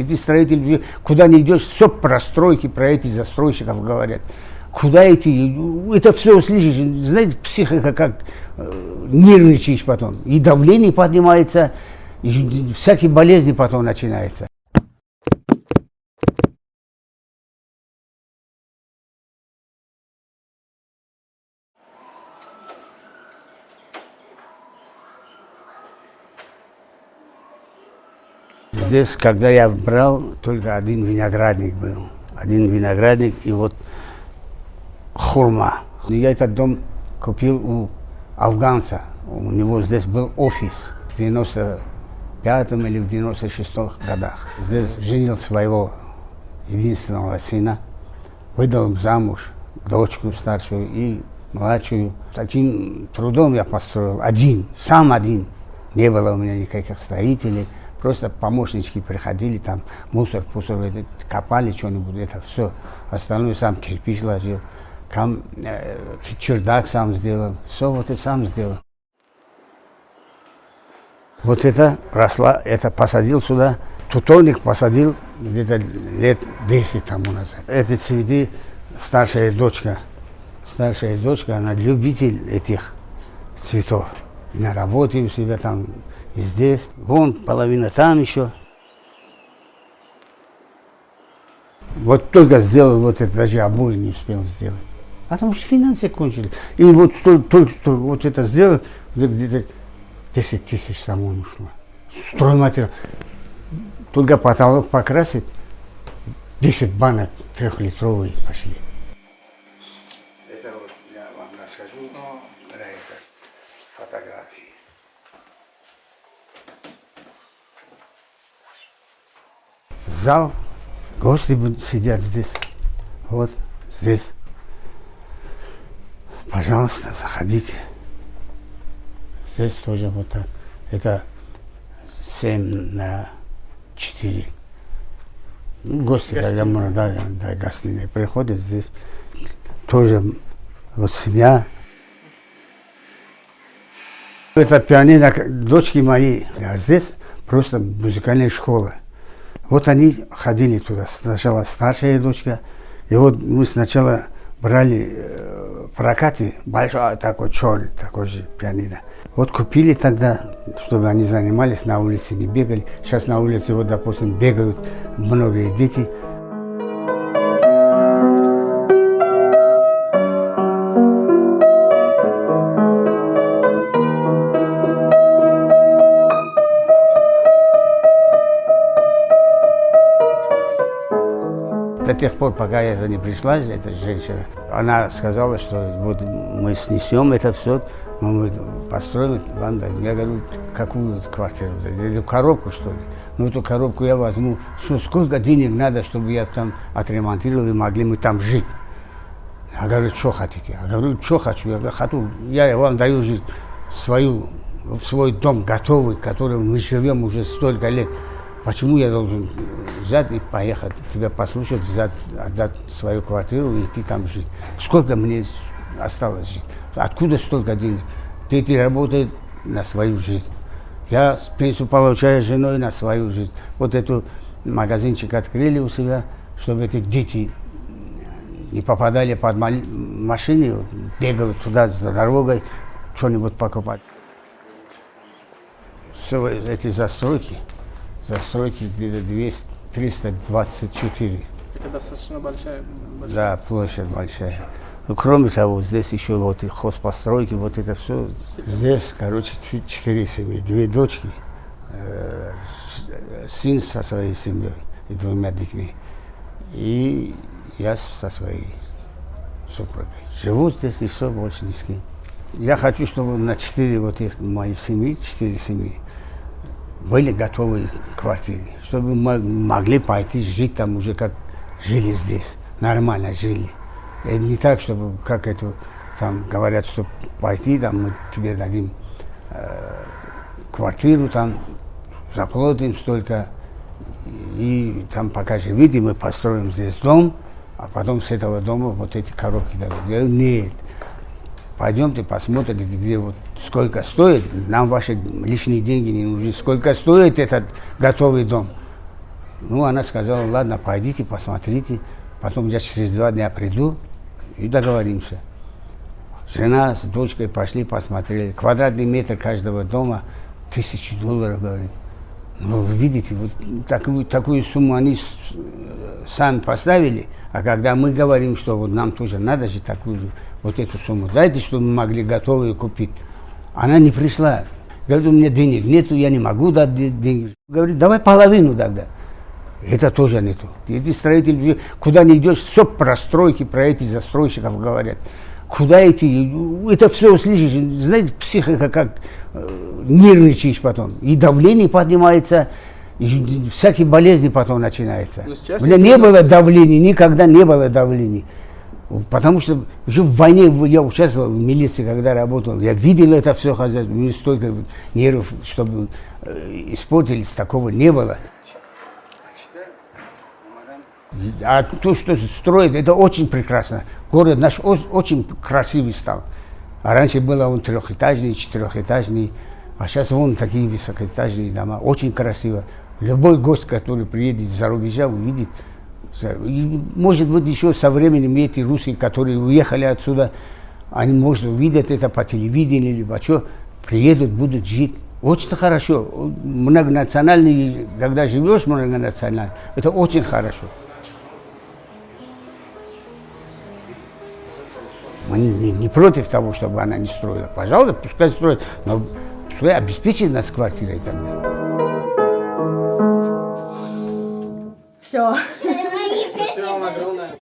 Эти строители уже, куда не идешь, все про стройки, про этих застройщиков говорят. Куда идти? Это все слышишь, знаете, психика как нервничаешь потом. И давление поднимается, и всякие болезни потом начинаются. Здесь, когда я брал, только один виноградник был. Один виноградник и вот хурма. Я этот дом купил у афганца. У него здесь был офис в 95-м или в 96-х годах. Здесь женил своего единственного сына, выдал замуж дочку старшую и младшую. Таким трудом я построил один, сам один. Не было у меня никаких строителей. Просто помощнички приходили, там мусор копали что-нибудь, это все. Остальное сам кирпич ложил, чердак сам сделал, все вот это сам сделал. Вот это росла, это посадил сюда, тутовник посадил где-то лет 10 тому назад. Эти цветы старшая дочка, она любитель этих цветов. На работе у себя там. И здесь, вон половина там еще. Вот только сделал, вот это даже обои не успел сделать. Потому что финансы кончились. И вот только что вот это сделал, где-то 10 тысяч самому ушло. Стройматериал. Только потолок покрасить, 10 банок 3-литровые пошли. Это вот я вам расскажу про это фотографии. Зал, гости сидят здесь, вот здесь. Пожалуйста, заходите. Здесь тоже вот так. Это 7/4. Ну, гости, когда гостиные приходят здесь, тоже вот семья. Это пианино дочки мои, а здесь просто музыкальная школа. Вот они ходили туда, сначала старшая дочка, и вот мы сначала брали прокаты, большой такой черный, такой же пианино. Вот купили тогда, чтобы они занимались, на улице не бегали. Сейчас на улице, вот, допустим, бегают многие дети. До тех пор, пока это не пришла, эта женщина, она сказала, что вот мы снесем это все, мы построим вам. Я говорю, какую квартиру? Эту коробку, что ли? Ну, эту коробку я возьму. Что, сколько денег надо, чтобы я там отремонтировал и могли мы там жить? Я говорю, что хотите? Я говорю, что хочу? Я говорю, я вам даю жить свой дом готовый, в котором мы живем уже столько лет. Почему я должен взять и поехать, тебя послушать, взять, отдать свою квартиру и идти там жить? Сколько мне осталось жить? Откуда столько денег? Дети работают на свою жизнь. Я пенсию получаю с женой на свою жизнь. Вот эту магазинчик открыли у себя, чтобы эти дети не попадали под машины, бегают туда за дорогой, что-нибудь покупать. Все эти застройки где-то 324. Это достаточно большая. Да, площадь большая. Ну, кроме того, здесь еще вот и хозпостройки, вот это все. Здесь, короче, 4 семьи, 2 дочки, сын со своей семьей и 2 детьми. И я со своей супругой. Живу здесь и все, больше ни с кем. Я хочу, чтобы на 4 вот мои семьи, 4 семьи, были готовы к квартире, чтобы мы могли пойти жить там уже, как жили здесь, нормально жили. И не так, чтобы, как это, там говорят, что пойти, там мы тебе дадим квартиру, там заплатим столько, и там пока живите, мы построим здесь дом, а потом с этого дома вот эти коробки дадут. Я говорю, нет. Пойдемте посмотрите, где вот сколько стоит. Нам ваши лишние деньги не нужны. Сколько стоит этот готовый дом? Ну, она сказала, ладно, пойдите, посмотрите. Потом я через 2 дня приду и договоримся. Жена с дочкой пошли, посмотрели. Квадратный метр каждого дома $1000, говорит. Ну, вы видите, вот такую сумму они сами поставили, а когда мы говорим, что вот нам тоже надо же такую же, вот эту сумму, дайте, чтобы мы могли готовые купить. Она не пришла. Говорит, у меня денег нету, я не могу дать деньги. Говорит, давай половину тогда. Это тоже не то. Эти строители, куда не идешь, все про стройки, про этих застройщиков говорят. Куда идти? Это все слышишь, знаете, психика как нервничаешь потом. И давление поднимается, и всякие болезни потом начинаются. У меня не было давления, никогда не было давления. Потому что уже в войне я участвовал в милиции, когда работал. Я видел это все, хозяйство. У меня столько нервов, чтобы испортились, такого не было. А то, что строят, это очень прекрасно. Город наш очень красивый стал. А раньше было он 3-этажный, 4-этажный, а сейчас вон такие высокоэтажные дома. Очень красиво. Любой гость, который приедет из-за рубежа, увидит. И, может быть, еще со временем эти русские, которые уехали отсюда, они, может, увидят это по телевидению, либо что, приедут, будут жить. Очень хорошо. Многонациональный, когда живешь многонационально, это очень хорошо. Мы не против того, чтобы она не строила. Пожалуйста, пускай строит, но пускай обеспечит нас квартирой тогда. Все. Спасибо вам огромное.